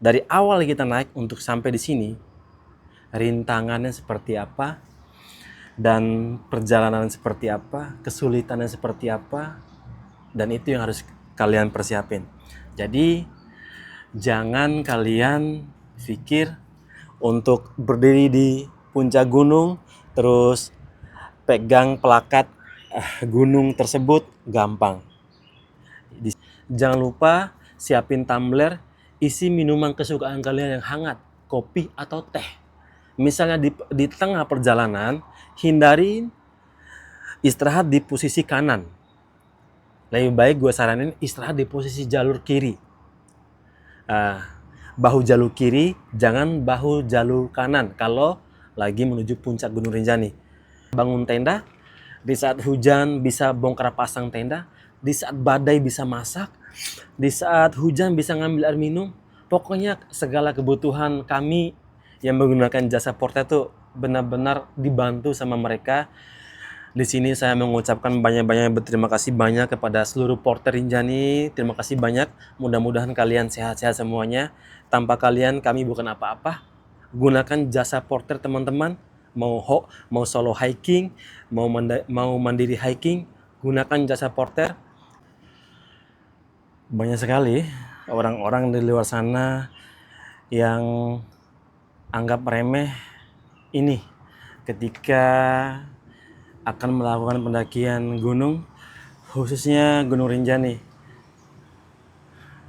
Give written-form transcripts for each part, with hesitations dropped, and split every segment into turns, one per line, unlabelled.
Dari awal kita naik untuk sampai di sini, rintangannya seperti apa, dan perjalanan seperti apa, kesulitannya seperti apa, dan itu yang harus kalian persiapin. Jadi jangan kalian pikir untuk berdiri di puncak gunung terus pegang plakat gunung tersebut gampang. Jangan lupa siapin tumbler, isi minuman kesukaan kalian yang hangat, kopi atau teh. Misalnya di tengah perjalanan, hindari istirahat di posisi kanan. Lebih baik gue saranin istirahat di posisi jalur kiri. Bahu jalur kiri, jangan bahu jalur kanan kalau lagi menuju puncak Gunung Rinjani. Bangun tenda, di saat hujan bisa bongkar pasang tenda, di saat badai bisa masak, di saat hujan bisa ngambil air minum. Pokoknya segala kebutuhan kami yang menggunakan jasa porter itu benar-benar dibantu sama mereka. Di sini saya mengucapkan banyak-banyak berterima kasih banyak kepada seluruh porter Rinjani. Terima kasih banyak. Mudah-mudahan kalian sehat-sehat semuanya. Tanpa kalian kami bukan apa-apa. Gunakan jasa porter teman-teman. Mau solo hiking, mau mandiri hiking, gunakan jasa porter. Banyak sekali orang-orang di luar sana yang anggap remeh ini ketika akan melakukan pendakian gunung, khususnya Gunung Rinjani.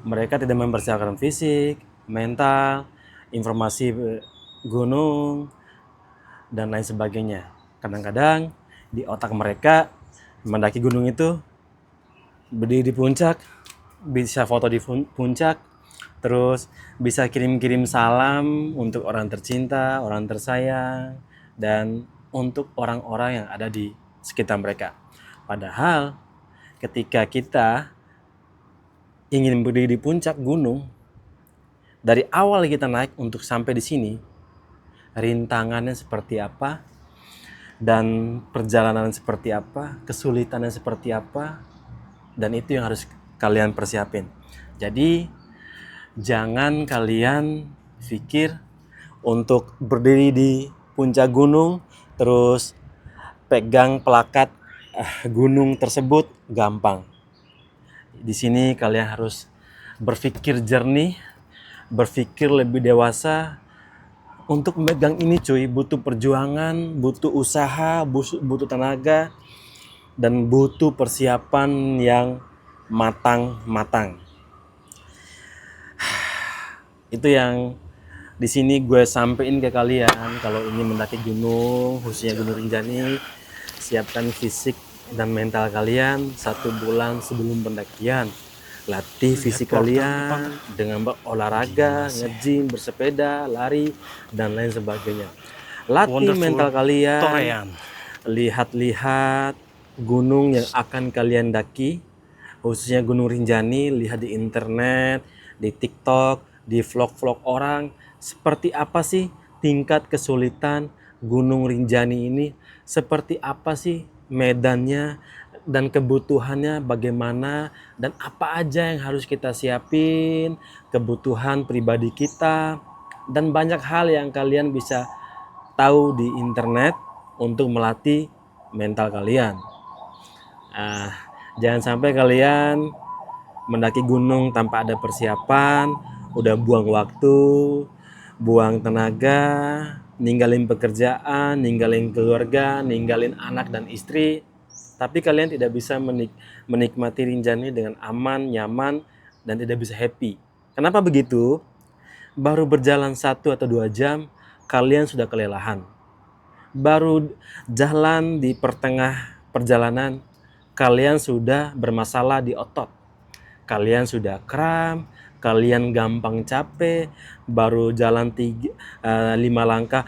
Mereka tidak mempersiapkan fisik, mental, informasi gunung, dan lain sebagainya. Kadang-kadang di otak mereka mendaki gunung itu berdiri di puncak, bisa foto di puncak, terus bisa kirim-kirim salam untuk orang tercinta, orang tersayang, dan untuk orang-orang yang ada di sekitar mereka. Padahal ketika kita ingin berdiri di puncak gunung, dari awal kita naik untuk sampai di sini, rintangannya seperti apa, dan perjalanan seperti apa, kesulitannya seperti apa, dan itu yang harus kalian persiapin. Jadi jangan kalian pikir untuk berdiri di puncak gunung terus pegang plakat gunung tersebut gampang. Di sini kalian harus berpikir jernih, berpikir lebih dewasa. Untuk memegang ini cuy, butuh perjuangan, butuh usaha, butuh tenaga, dan butuh persiapan yang matang-matang. Itu yang di sini gue sampein ke kalian. Kalau ingin mendaki gunung, khususnya Gunung Rinjani, siapkan fisik dan mental kalian 1 bulan sebelum pendakian. Latih fisik kalian dengan berolahraga, nge-gym, bersepeda, lari, dan lain sebagainya. Latih mental kalian, lihat-lihat gunung yang akan kalian daki, khususnya Gunung Rinjani, lihat di internet, di TikTok, di vlog-vlog orang, seperti apa sih tingkat kesulitan Gunung Rinjani ini, seperti apa sih medannya, dan kebutuhannya bagaimana, dan apa aja yang harus kita siapin, kebutuhan pribadi kita, dan banyak hal yang kalian bisa tahu di internet untuk melatih mental kalian. Jangan sampai kalian mendaki gunung tanpa ada persiapan, udah buang waktu, buang tenaga, ninggalin pekerjaan, ninggalin keluarga, ninggalin anak dan istri, tapi kalian tidak bisa menikmati Rinjani dengan aman, nyaman, dan tidak bisa happy. Kenapa begitu? Baru berjalan 1 atau 2 jam, kalian sudah kelelahan. Baru jalan di pertengah perjalanan, kalian sudah bermasalah di otot. Kalian sudah kram, kalian gampang capek, baru jalan 5 langkah,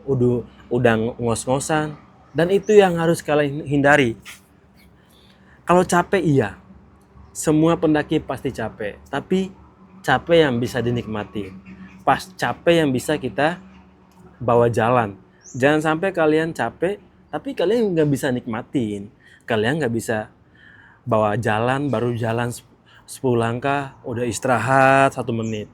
udah ngos-ngosan. Dan itu yang harus kalian hindari. Kalau capek iya, semua pendaki pasti capek, tapi capek yang bisa dinikmati, pas capek yang bisa kita bawa jalan. Jangan sampai kalian capek tapi kalian nggak bisa nikmatin, kalian nggak bisa bawa jalan, baru jalan 10 langkah udah istirahat 1 menit.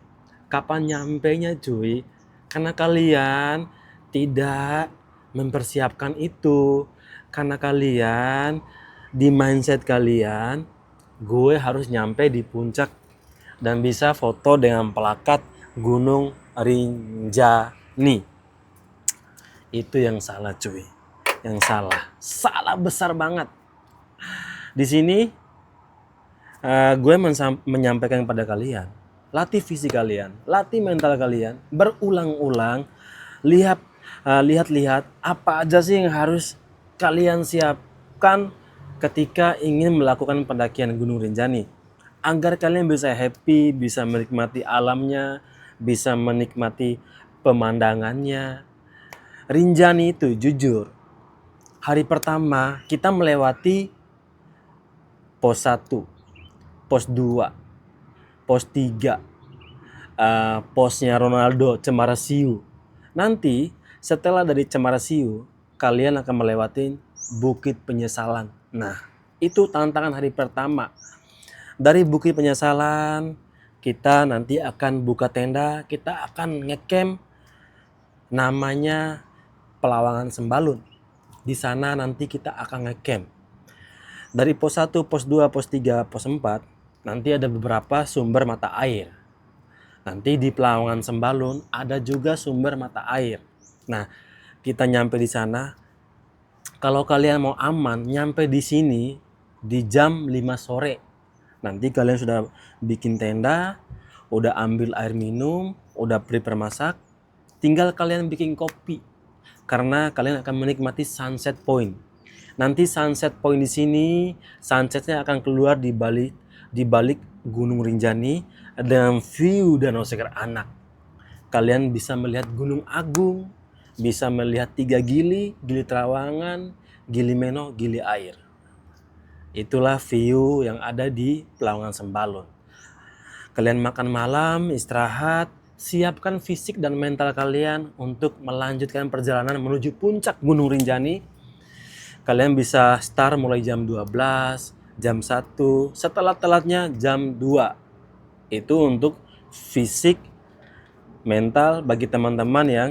Kapan nyampenya cuy? Karena kalian tidak mempersiapkan itu. Karena kalian di mindset kalian, gue harus nyampe di puncak dan bisa foto dengan plakat Gunung Rinjani. Itu yang salah cuy. Yang salah. Salah besar banget. Di sini gue menyampaikan kepada kalian, latih visi kalian, latih mental kalian, berulang-ulang, lihat apa aja sih yang harus kalian siapkan ketika ingin melakukan pendakian Gunung Rinjani, agar kalian bisa happy, bisa menikmati alamnya, bisa menikmati pemandangannya. Rinjani itu jujur, hari pertama kita melewati pos 1, pos 2, pos 3, posnya Ronaldo Cemara Siu. Nanti setelah dari Cemara Siu, kalian akan melewati Bukit Penyesalan. Nah, itu tantangan hari pertama. Dari Bukit Penyesalan, kita nanti akan buka tenda, kita akan ngecamp, namanya Pelawangan Sembalun. Di sana nanti kita akan ngecamp. Dari pos 1, pos 2, pos 3, pos 4, nanti ada beberapa sumber mata air. Nanti di Pelawangan Sembalun ada juga sumber mata air. Nah, kita nyampe di sana. Kalau kalian mau aman, nyampe di sini di jam 5 sore. Nanti kalian sudah bikin tenda, udah ambil air minum, udah prepare masak. Tinggal kalian bikin kopi. Karena kalian akan menikmati sunset point. Nanti sunset point di sini, sunsetnya akan keluar di balik Gunung Rinjani dengan view Danau Sekar Anak. Kalian bisa melihat Gunung Agung, bisa melihat 3 Gili, Gili Trawangan, Gili Meno, Gili Air. Itulah view yang ada di Pelawangan Sembalun. Kalian makan malam, istirahat, siapkan fisik dan mental kalian untuk melanjutkan perjalanan menuju puncak Gunung Rinjani. Kalian bisa start mulai jam 12, jam 1, setelah-telatnya jam 2. Itu untuk fisik, mental bagi teman-teman yang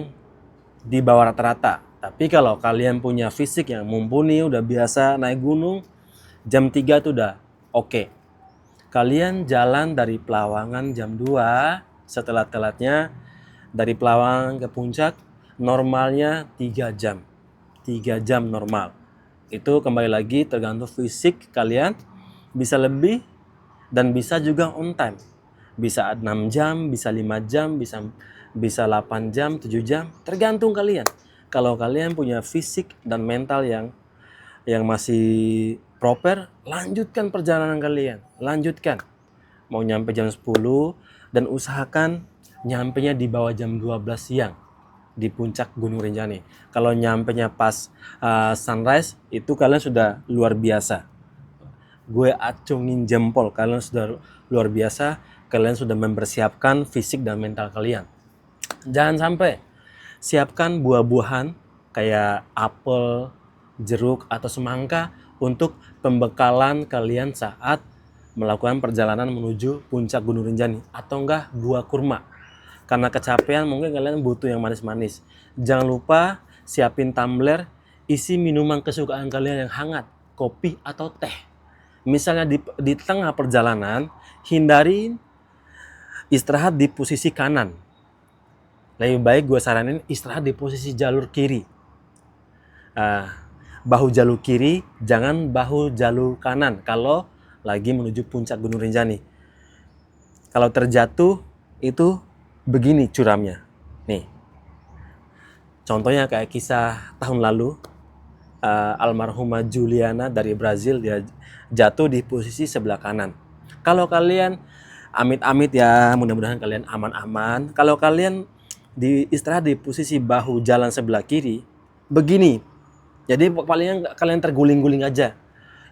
di bawah rata-rata. Tapi kalau kalian punya fisik yang mumpuni, udah biasa naik gunung, jam 3 itu udah oke. Kalian jalan dari Pelawangan jam 2, setelah-telatnya dari Pelawangan ke puncak, normalnya 3 jam. 3 jam normal. Itu kembali lagi tergantung fisik kalian, bisa lebih dan bisa juga on time. Bisa 6 jam, bisa 5 jam, bisa 8 jam, 7 jam, tergantung kalian. Kalau kalian punya fisik dan mental yang masih proper, lanjutkan perjalanan kalian. Lanjutkan. Mau nyampe jam 10 dan usahakan nyampenya di bawah jam 12 siang di puncak Gunung Rinjani. Kalau nyampenya pas sunrise, itu kalian sudah luar biasa. Gue acungin jempol, kalian sudah luar biasa. Kalian sudah mempersiapkan fisik dan mental kalian. Jangan sampai siapkan buah-buahan kayak apel, jeruk, atau semangka untuk pembekalan kalian saat melakukan perjalanan menuju puncak Gunung Rinjani. Atau enggak buah kurma. Karena kecapean mungkin kalian butuh yang manis-manis. Jangan lupa siapin tumbler, isi minuman kesukaan kalian yang hangat, kopi atau teh. Misalnya di tengah perjalanan, hindari istirahat di posisi kanan. Lebih baik gue saranin istirahat di posisi jalur kiri. Bahu jalur kiri, jangan bahu jalur kanan kalau lagi menuju puncak Gunung Rinjani. Kalau terjatuh itu begini curamnya. Nih. Contohnya kayak kisah tahun lalu, almarhumah Juliana dari Brazil, dia jatuh di posisi sebelah kanan. Kalau kalian amit-amit ya, mudah-mudahan kalian aman-aman. Kalau kalian istirahat di posisi bahu jalan sebelah kiri, begini. Jadi paling kalian terguling-guling aja.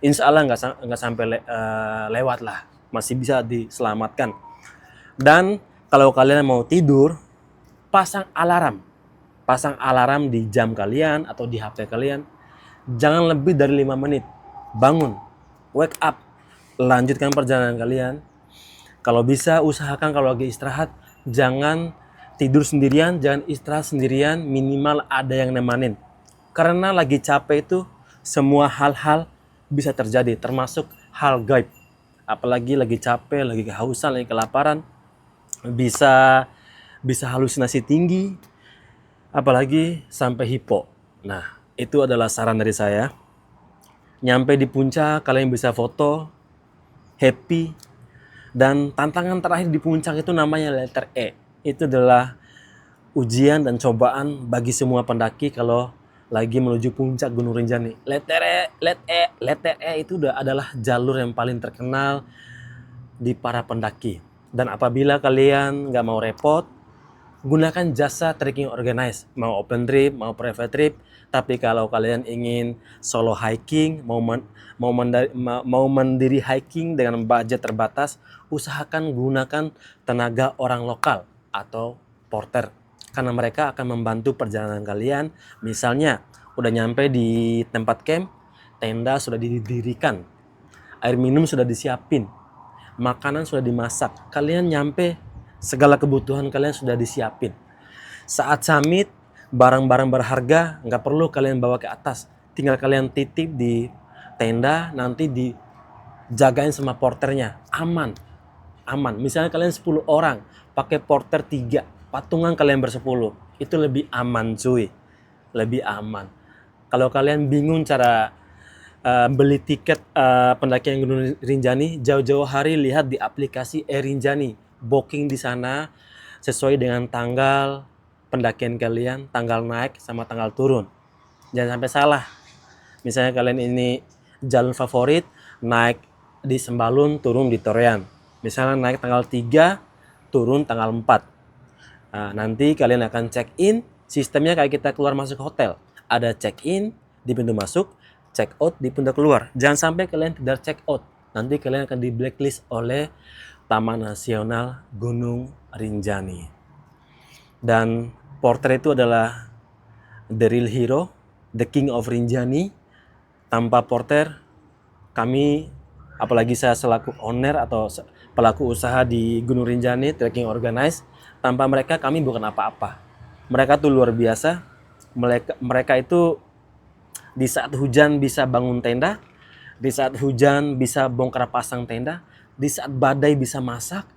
Insya Allah nggak sampai lewat lah, masih bisa diselamatkan. Dan kalau kalian mau tidur, pasang alarm di jam kalian atau di HP kalian. Jangan lebih dari 5 menit. Bangun, wake up, lanjutkan perjalanan kalian. Kalau bisa usahakan kalau lagi istirahat jangan tidur sendirian, jangan istirahat sendirian, minimal ada yang nemanin. Karena lagi capek itu semua hal-hal bisa terjadi, termasuk hal gaib. Apalagi lagi capek, lagi kehausan, lagi kelaparan, bisa bisa halusinasi tinggi, apalagi sampai hipo. Nah, itu adalah saran dari saya. Nyampe di puncak, kalian bisa foto, happy, dan tantangan terakhir di puncak itu namanya letter E. Itu adalah ujian dan cobaan bagi semua pendaki kalau lagi menuju puncak Gunung Rinjani. Letter E itu adalah jalur yang paling terkenal di para pendaki. Dan apabila kalian nggak mau repot, gunakan jasa trekking organize, mau open trip, mau private trip. Tapi kalau kalian ingin solo hiking, mau mandiri hiking dengan budget terbatas, usahakan gunakan tenaga orang lokal atau porter. Karena mereka akan membantu perjalanan kalian. Misalnya, udah nyampe di tempat camp, tenda sudah didirikan, air minum sudah disiapin, makanan sudah dimasak, kalian nyampe segala kebutuhan kalian sudah disiapin. Saat summit, barang-barang berharga nggak perlu kalian bawa ke atas, tinggal kalian titip di tenda, nanti dijagain sama porternya. Aman. Misalnya kalian 10 orang, pakai porter 3, patungan kalian bersepuluh, itu lebih aman cuy, lebih aman. Kalau kalian bingung cara beli tiket pendakian Gunung Rinjani, jauh-jauh hari lihat di aplikasi Rinjani, booking di sana sesuai dengan tanggal pendakian kalian, tanggal naik sama tanggal turun. Jangan sampai salah. Misalnya kalian ini jalur favorit, naik di Sembalun, turun di Torean. Misalnya naik tanggal 3, turun tanggal 4. Nah, nanti kalian akan check in, sistemnya kayak kita keluar masuk hotel. Ada check in di pintu masuk, check out di pintu keluar. Jangan sampai kalian tidak check out. Nanti kalian akan di blacklist oleh Taman Nasional Gunung Rinjani. Dan porter itu adalah the real hero, the king of Rinjani. Tanpa porter, kami, apalagi saya selaku owner atau pelaku usaha di Gunung Rinjani, trekking organize, tanpa mereka kami bukan apa-apa. Mereka tuh luar biasa. Mereka itu di saat hujan bisa bangun tenda, di saat hujan bisa bongkar pasang tenda, di saat badai bisa masak,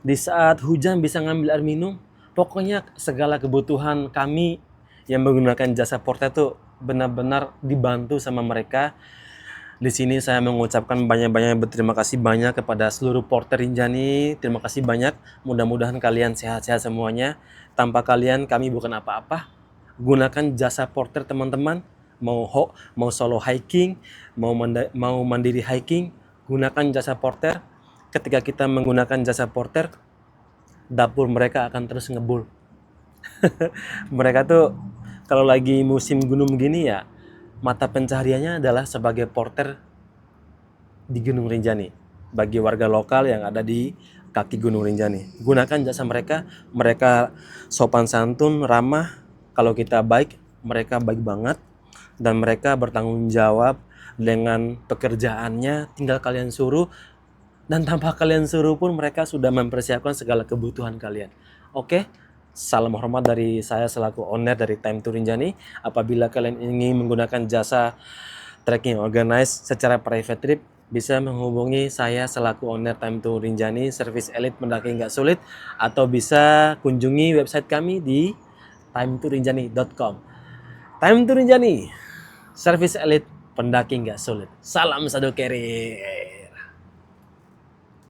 di saat hujan bisa ngambil air minum. Pokoknya segala kebutuhan kami yang menggunakan jasa porter itu benar-benar dibantu sama mereka. Di sini saya mengucapkan banyak-banyak berterima kasih banyak kepada seluruh porter Rinjani. Terima kasih banyak. Mudah-mudahan kalian sehat-sehat semuanya. Tanpa kalian kami bukan apa-apa. Gunakan jasa porter teman-teman. Mau solo hiking, mau mandiri hiking, gunakan jasa porter. Ketika kita menggunakan jasa porter, dapur mereka akan terus ngebul. Mereka tuh kalau lagi musim gunung gini ya, mata pencahariannya adalah sebagai porter di Gunung Rinjani. Bagi warga lokal yang ada di kaki Gunung Rinjani, gunakan jasa mereka. Mereka sopan santun, ramah. Kalau kita baik, mereka baik banget. Dan mereka bertanggung jawab dengan pekerjaannya. Tinggal kalian suruh. Dan tanpa kalian suruh pun mereka sudah mempersiapkan segala kebutuhan kalian. Oke, salam hormat dari saya selaku owner dari Time to Rinjani. Apabila kalian ingin menggunakan jasa trekking organize secara private trip, bisa menghubungi saya selaku owner Time to Rinjani, service elite pendaki nggak sulit, atau bisa kunjungi website kami di timetorinjani.com. Time to Rinjani, service elite pendaki nggak sulit. Salam sado keri.